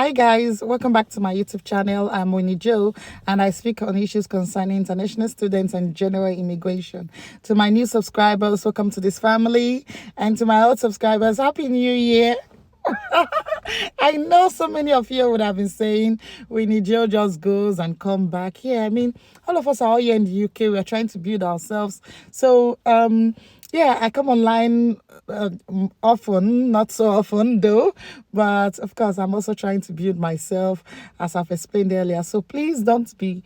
Hi guys, welcome back to my YouTube channel. I'm Winnie Joe and I speak on issues concerning international students and general immigration. To my new subscribers, welcome to this family, and to my old subscribers, Happy New Year. I know so many of you would have been saying Winnie Joe just goes and come back. Yeah, I mean, all of us are all here in the UK. We're trying to build ourselves. So, yeah, I come online often, not so often though, but of course, I'm also trying to build myself, as I've explained earlier. So please don't be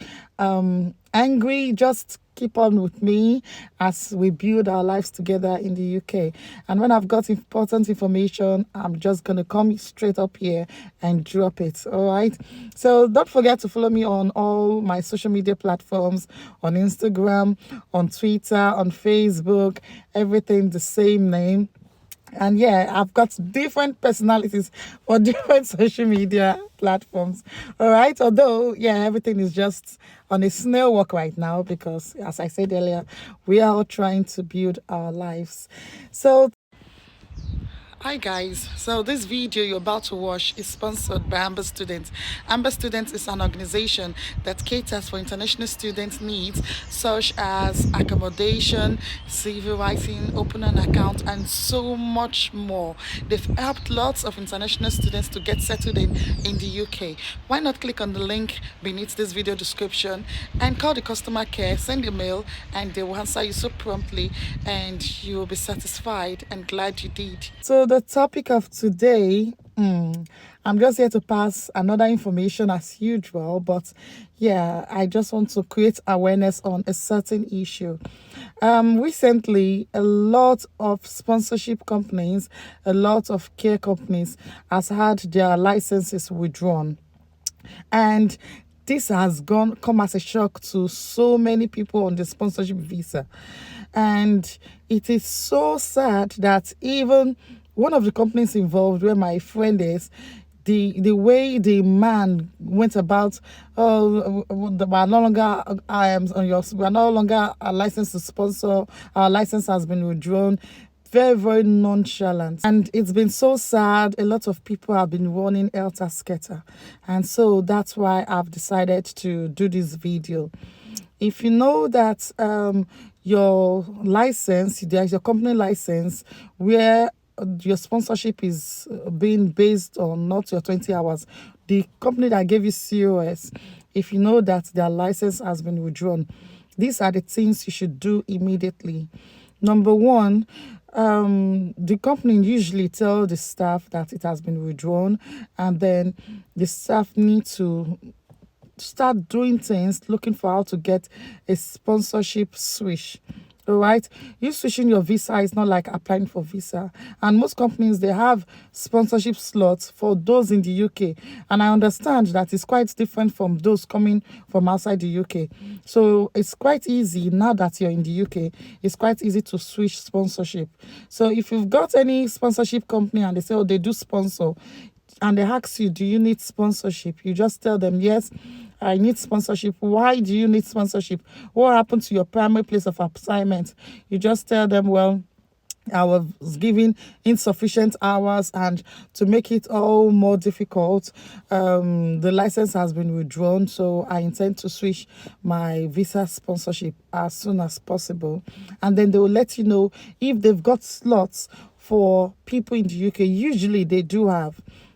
angry. Just keep on with me as we build our lives together in the UK. And when I've got important information, I'm just going to come straight up here and drop it. All right. So don't forget to follow me on all my social media platforms, on Instagram, on Twitter, on Facebook, everything the same name. And yeah, I've got different personalities for different social media platforms. All right. Although, yeah, everything is just on a snail walk right now because, as I said earlier, we are all trying to build our lives. So, hi guys, so this video you're about to watch is sponsored by Amber Students. Amber Students is an organization that caters for international students' needs such as accommodation, CV writing, opening an account, and so much more. They've helped lots of international students to get settled in the UK. Why not click on the link beneath this video description and call the customer care, send a mail, and they will answer you so promptly and you will be satisfied and glad you did. So the topic of today, I'm just here to pass another information as usual, but yeah, I just want to create awareness on a certain issue. Recently, a lot of sponsorship companies, a lot of care companies has had their licenses withdrawn. And this has come as a shock to so many people on the sponsorship visa. And it is so sad that even one of the companies involved, where my friend is, the way the man went about, we're no longer we're no longer licensed to sponsor, our license has been withdrawn. Very, very nonchalant. And it's been so sad. A lot of people have been running helter skelter. And so that's why I've decided to do this video. If you know that your license, there's your company license, where your sponsorship is being based on not your 20 hours, the company that gave you COS, if you know that their license has been withdrawn, these are the things you should do immediately. Number one, the company usually tell the staff that it has been withdrawn, and then the staff need to start doing things, looking for how to get a sponsorship switch. All right, you switching your visa is not like applying for visa, and most companies, they have sponsorship slots for those in the UK, and I understand that it's quite different from those coming from outside the UK. So it's quite easy now that you're in the UK. It's quite easy to switch sponsorship. So if you've got any sponsorship company and they say, oh, they do sponsor, and they ask you, do you need sponsorship? You just tell them, yes, I need sponsorship. Why do you need sponsorship? What happened to your primary place of assignment? You just tell them, well, I was given insufficient hours, and to make it all more difficult, the license has been withdrawn, so I intend to switch my visa sponsorship as soon as possible. And then they will let you know if they've got slots for people in the UK. Usually they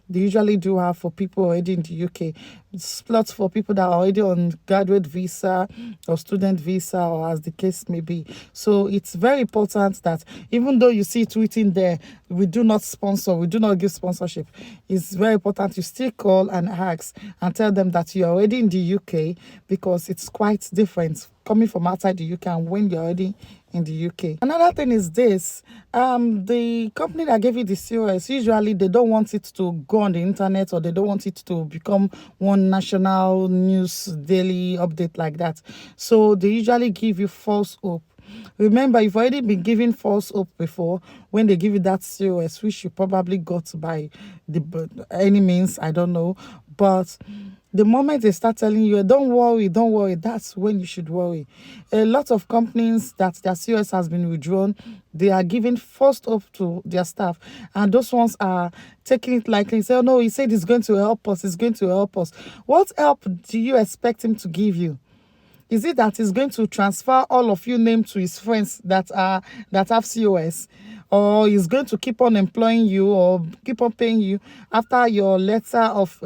usually do have for people already in the UK, slots for people that are already on graduate visa or student visa, or as the case may be. So it's very important that even though you see it written there, we do not sponsor, we do not give sponsorship, it's very important you still call and ask and tell them that you're already in the UK, because it's quite different coming from outside the UK and when you're already in the UK. Another thing is this, the company that gave you the COS, usually they don't want it to go on the internet, or they don't want it to become one national news daily update like that. So they usually give you false hope. Remember, you've already been given false hope before when they give you that COS, which you probably got by any means, I don't know. But The moment they start telling you, don't worry, that's when you should worry. A lot of companies that their COS has been withdrawn, they are giving first hope to their staff. And those ones are taking it lightly. Say, oh no, he said he's going to help us, he's going to help us. What help do you expect him to give you? Is it that he's going to transfer all of your name to his friends that have COS? Or he's going to keep on employing you or keep on paying you after your letter of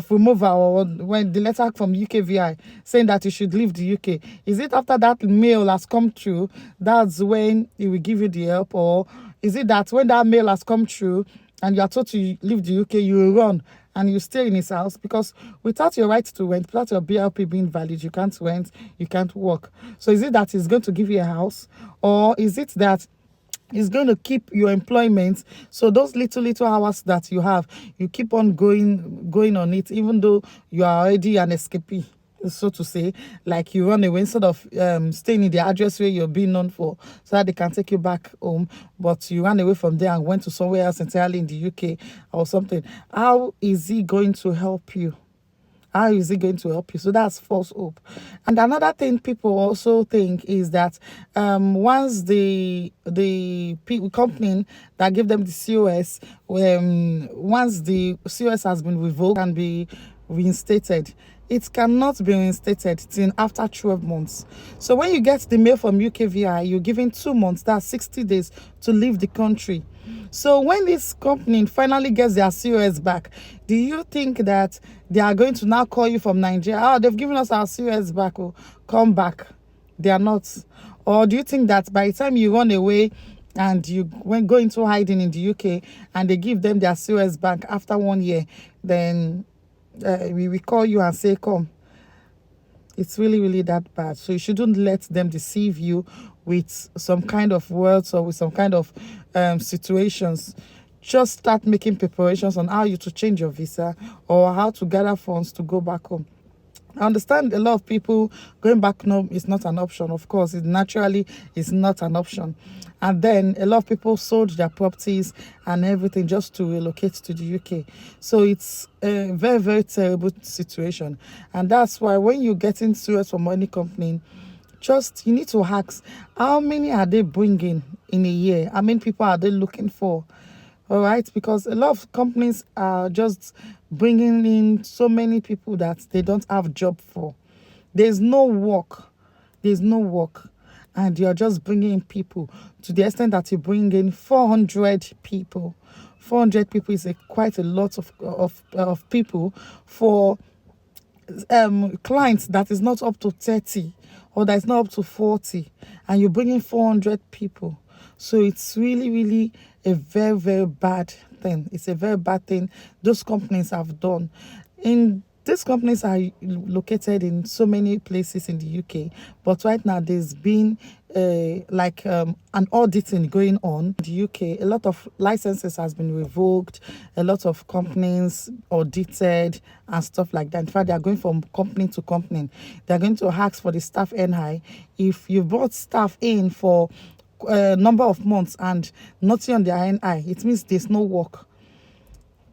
removal, or when the letter from UKVI saying that you should leave the UK? Is it after that mail has come through, that's when he will give you the help? Or is it that when that mail has come through and you are told to leave the UK, you will run and you stay in his house? Because without your right to rent, without your BLP being valid, you can't rent, you can't work. So is it that he's going to give you a house? Or is it that it's going to keep your employment? So those little hours that you have, you keep on going on it, even though you are already an escapee, so to say. Like you run away instead of staying in the address where you're being known for, so that they can take you back home. But you ran away from there and went to somewhere else entirely in the UK or something. How is he going to help you? How is it going to help you? So that's false hope. And another thing people also think is that once the company that gave them the COS, once the COS has been revoked and be reinstated, it cannot be reinstated till after 12 months. So when you get the mail from UKVI, you're given 2 months, that's 60 days to leave the country. So when this company finally gets their COS back, do you think that they are going to now call you from Nigeria? Oh, they've given us our COS back, oh, come back. They are not. Or do you think that by the time you run away and you go into hiding in the UK and they give them their COS back after 1 year, then we will call you and say, come? It's really that bad. So you shouldn't let them deceive you with some kind of words or with some kind of situations. Just start making preparations on how you to change your visa or how to gather funds to go back home. I understand a lot of people going back home is not an option. Of course, it naturally is not an option. And then a lot of people sold their properties and everything just to relocate to the UK. So it's a very terrible situation. And that's why when you get into it from any company, just you need to ask, how many are they bringing in a year? How many people are they looking for? All right, because a lot of companies are just bringing in so many people that they don't have job for. There's no work, and you're just bringing in people to the extent that you bring in 400 people. 400 people is quite a lot of people for clients that is not up to 30 or that is not up to 40, and you bring in 400 people. So it's really a very bad thing. It's a very bad thing those companies have done. These companies are located in so many places in the UK, but right now there's been an auditing going on in the UK. A lot of licenses has been revoked, a lot of companies audited and stuff like that. In fact, they are going from company to company. They're going to ask for the staff NI. If you brought staff in for a number of months and nothing on their NI, it means there's no work.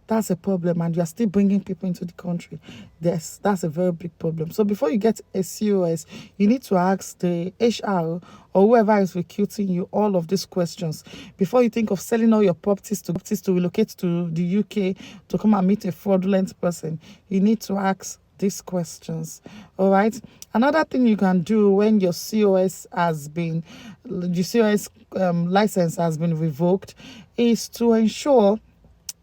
That's a problem, and you're still bringing people into the country. Yes, that's a very big problem. So before you get a COS, you need to ask the HR or whoever is recruiting you all of these questions before you think of selling all your properties to relocate to the UK to come and meet a fraudulent person. You need to ask these questions. All right. Another thing you can do when your COS license has been revoked is to ensure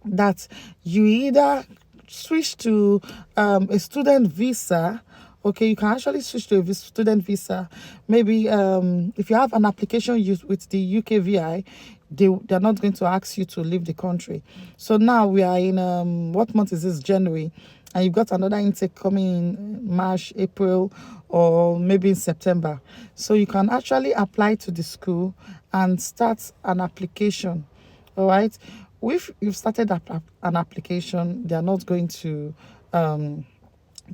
that you either switch to a student visa. Okay, you can actually switch to a student visa. Maybe if you have an application with the UKVI, they're not going to ask you to leave the country. So now we are in what month is this? January. And you've got another intake coming in March, April, or maybe in September. So you can actually apply to the school and start an application. All right. If you've started an application, they are not going to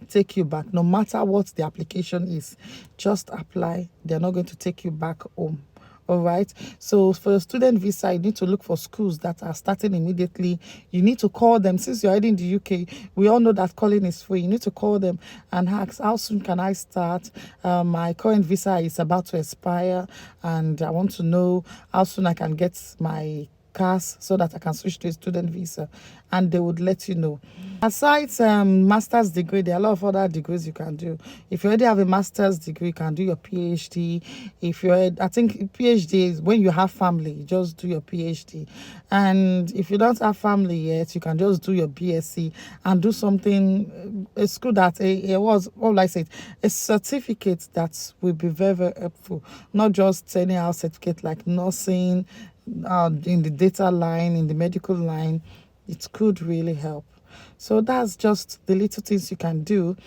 take you back. No matter what the application is, just apply. They're not going to take you back home. All right. So for a student visa, you need to look for schools that are starting immediately. You need to call them. Since you're already in the UK, we all know that calling is free. You need to call them and ask, how soon can I start? My current visa is about to expire, and I want to know how soon I can get my CAS so that I can switch to a student visa, and they would let you know. Aside master's degree, there are a lot of other degrees you can do. If you already have a master's degree, you can do your PhD. If you're, I think PhD is when you have family, you just do your PhD. And if you don't have family yet, you can just do your BSc and do something. It's good that it was, what will I say, a certificate that will be very, very helpful. Not just any out certificate like nursing, in the data line, in the medical line. It could really help. So that's just the little things you can do.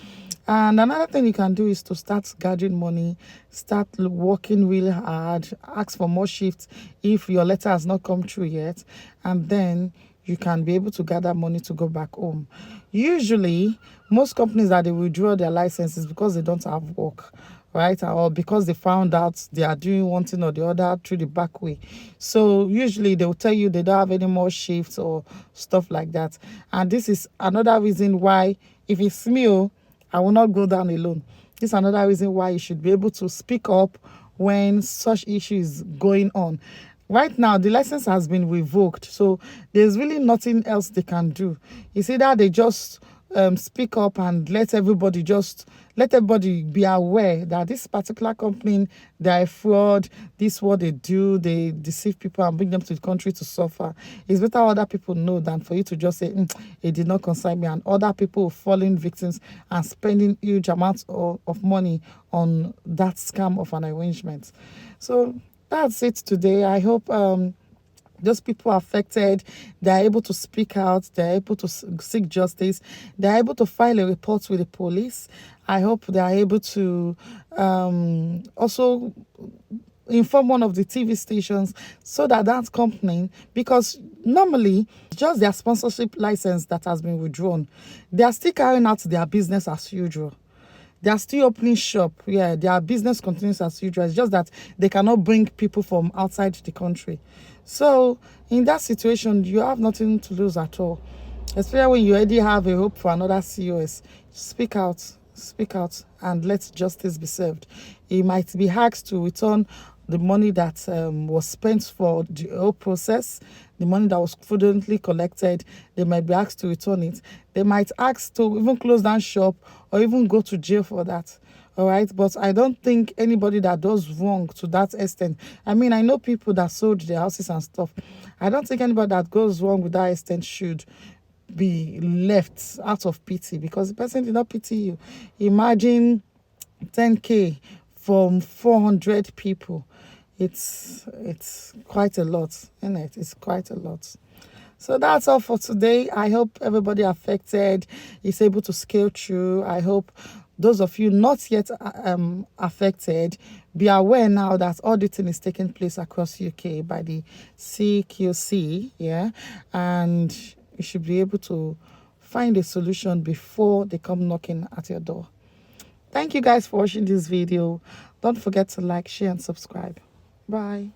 And another thing you can do is to start gathering money, start working really hard, ask for more shifts if your letter has not come through yet, and then you can be able to gather money to go back home. Usually, most companies that they withdraw their licenses because they don't have work, right? Or because they found out they are doing one thing or the other through the back way. So usually they will tell you they don't have any more shifts or stuff like that. And this is another reason why, if it's me, I will not go down alone. This is another reason why you should be able to speak up when such issues going on. Right now, the license has been revoked, so there's really nothing else they can do. It's either they just speak up and let everybody be aware that this particular company, they're a fraud. This is what they do. They deceive people and bring them to the country to suffer. It's better other people know than for you to just say, it did not concern me, and other people falling victims and spending huge amounts of money on that scam of an arrangement. So that's it today. I hope those people affected, they're able to speak out, they're able to seek justice, they're able to file a report with the police. I hope they are able to also inform one of the TV stations so that company, because normally just their sponsorship license that has been withdrawn, they are still carrying out their business as usual. They are still opening shop. Yeah, their business continues as usual. It's just that they cannot bring people from outside the country. So in that situation, you have nothing to lose at all. Especially when you already have a hope for another COS. Speak out, and let justice be served. It might be asked to return the money that was spent for the whole process, the money that was fraudulently collected. They might be asked to return it. They might ask to even close down shop or even go to jail for that. All right, but I don't think anybody that does wrong to that extent. I mean, I know people that sold their houses and stuff. I don't think anybody that goes wrong with that extent should be left out of pity, because the person did not pity you. Imagine 10K from 400 people. It's quite a lot, isn't it? It's quite a lot. So that's all for today. I hope everybody affected is able to scale through. I hope those of you not yet affected, be aware now that auditing is taking place across UK by the CQC, yeah, and you should be able to find a solution before they come knocking at your door. Thank you guys for watching this video. Don't forget to like, share, and subscribe. Bye.